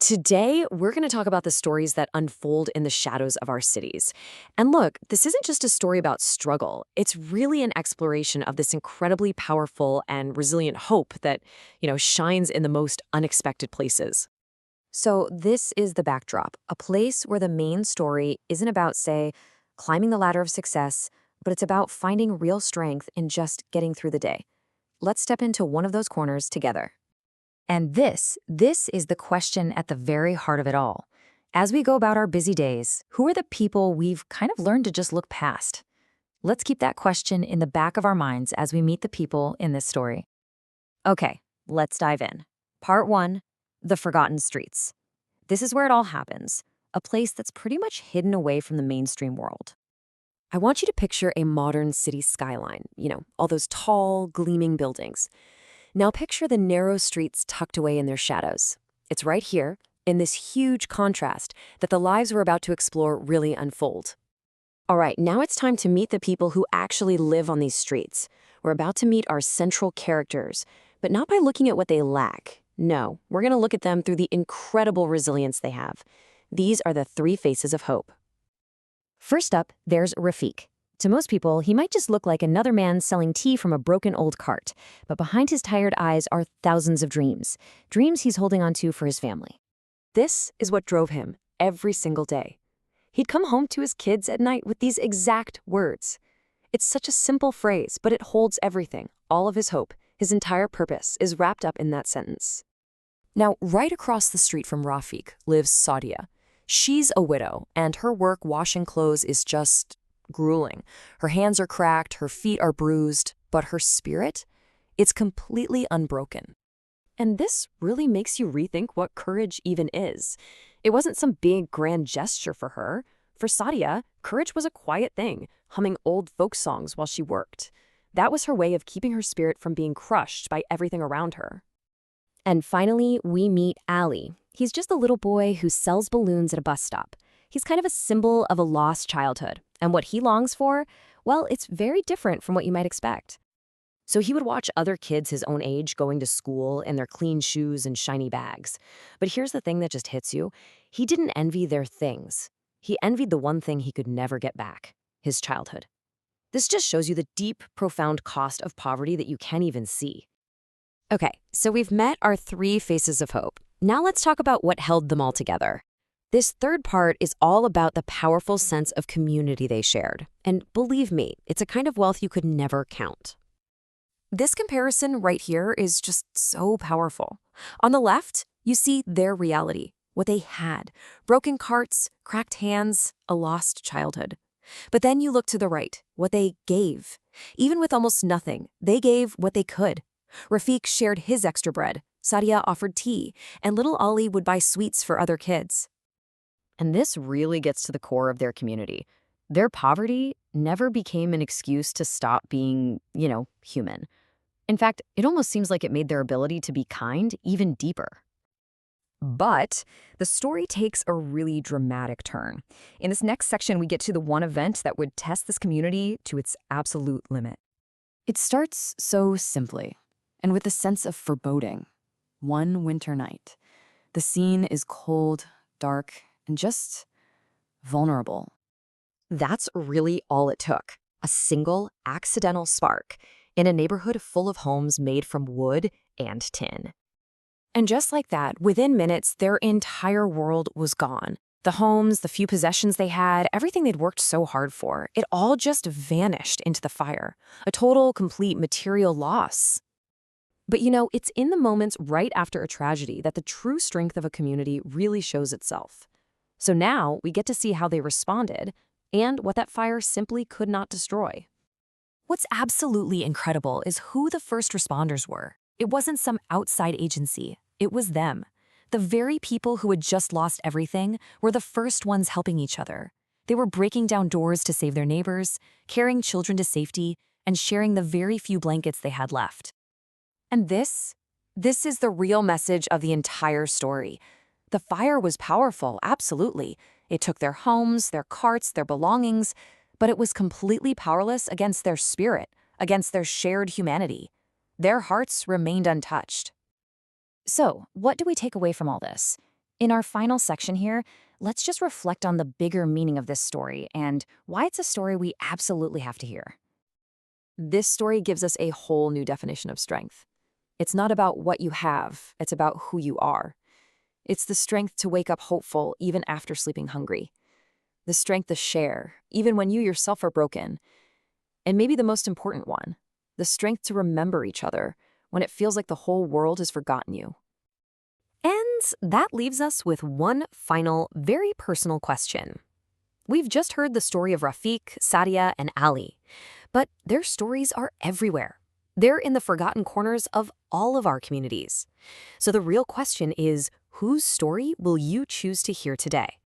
Today, we're going to talk about the stories that unfold in the shadows of our cities. And look, this isn't just a story about struggle. It's really an exploration of this incredibly powerful and resilient hope that, shines in the most unexpected places. So, this is the backdrop, a place where the main story isn't about, say, climbing the ladder of success, but it's about finding real strength in just getting through the day. Let's step into one of those corners together. And this is the question at the very heart of it all. As we go about our busy days, who are the people we've kind of learned to just look past? Let's keep that question in the back of our minds as we meet the people in this story. Okay, let's dive in. Part 1, The Forgotten Streets. This is where it all happens, a place that's pretty much hidden away from the mainstream world. I want you to picture a modern city skyline, all those tall, gleaming buildings. Now picture the narrow streets tucked away in their shadows. It's right here, in this huge contrast, that the lives we're about to explore really unfold. All right, now it's time to meet the people who actually live on these streets. We're about to meet our central characters, but not by looking at what they lack. No, we're going to look at them through the incredible resilience they have. These are the three faces of hope. First up, there's Rafiq. To most people, he might just look like another man selling tea from a broken old cart, but behind his tired eyes are thousands of dreams he's holding on to for his family. This is what drove him every single day. He'd come home to his kids at night with these exact words. It's such a simple phrase, but it holds everything. All of his hope, his entire purpose, is wrapped up in that sentence. Now, right across the street from Rafiq lives Sadia. She's a widow, and her work washing clothes is just grueling. Her hands are cracked, her feet are bruised, but her spirit, it's completely unbroken. And this really makes you rethink what courage even is. It wasn't some big, grand gesture for her. For Sadia, courage was a quiet thing, humming old folk songs while she worked. That was her way of keeping her spirit from being crushed by everything around her. And finally, we meet Ali. He's just a little boy who sells balloons at a bus stop. He's kind of a symbol of a lost childhood. And what he longs for, well, it's very different from what you might expect. So he would watch other kids his own age going to school in their clean shoes and shiny bags. But here's the thing that just hits you. He didn't envy their things. He envied the one thing he could never get back, his childhood. This just shows you the deep, profound cost of poverty that you can't even see. Okay, so we've met our three faces of hope. Now let's talk about what held them all together. This third part is all about the powerful sense of community they shared. And believe me, it's a kind of wealth you could never count. This comparison right here is just so powerful. On the left, you see their reality, what they had: broken carts, cracked hands, a lost childhood. But then you look to the right, what they gave. Even with almost nothing, they gave what they could. Rafiq shared his extra bread, Sadia offered tea, and little Ali would buy sweets for other kids. And this really gets to the core of their community. Their poverty never became an excuse to stop being, human. In fact, it almost seems like it made their ability to be kind even deeper. But the story takes a really dramatic turn. In this next section, we get to the one event that would test this community to its absolute limit. It starts so simply, and with a sense of foreboding. One winter night. The scene is cold, dark, and just vulnerable. That's really all it took. A single accidental spark in a neighborhood full of homes made from wood and tin. And just like that, within minutes, their entire world was gone. The homes, the few possessions they had, everything they'd worked so hard for, it all just vanished into the fire. A total, complete material loss. But it's in the moments right after a tragedy that the true strength of a community really shows itself. So now we get to see how they responded and what that fire simply could not destroy. What's absolutely incredible is who the first responders were. It wasn't some outside agency. It was them. The very people who had just lost everything were the first ones helping each other. They were breaking down doors to save their neighbors, carrying children to safety, and sharing the very few blankets they had left. And this is the real message of the entire story. The fire was powerful, absolutely. It took their homes, their carts, their belongings, but it was completely powerless against their spirit, against their shared humanity. Their hearts remained untouched. So, what do we take away from all this? In our final section here, let's just reflect on the bigger meaning of this story and why it's a story we absolutely have to hear. This story gives us a whole new definition of strength. It's not about what you have, it's about who you are. It's the strength to wake up hopeful even after sleeping hungry. The strength to share, even when you yourself are broken. And maybe the most important one, the strength to remember each other when it feels like the whole world has forgotten you. And that leaves us with one final, very personal question. We've just heard the story of Rafiq, Sadia, and Ali, but their stories are everywhere. They're in the forgotten corners of all of our communities. So the real question is, whose story will you choose to hear today?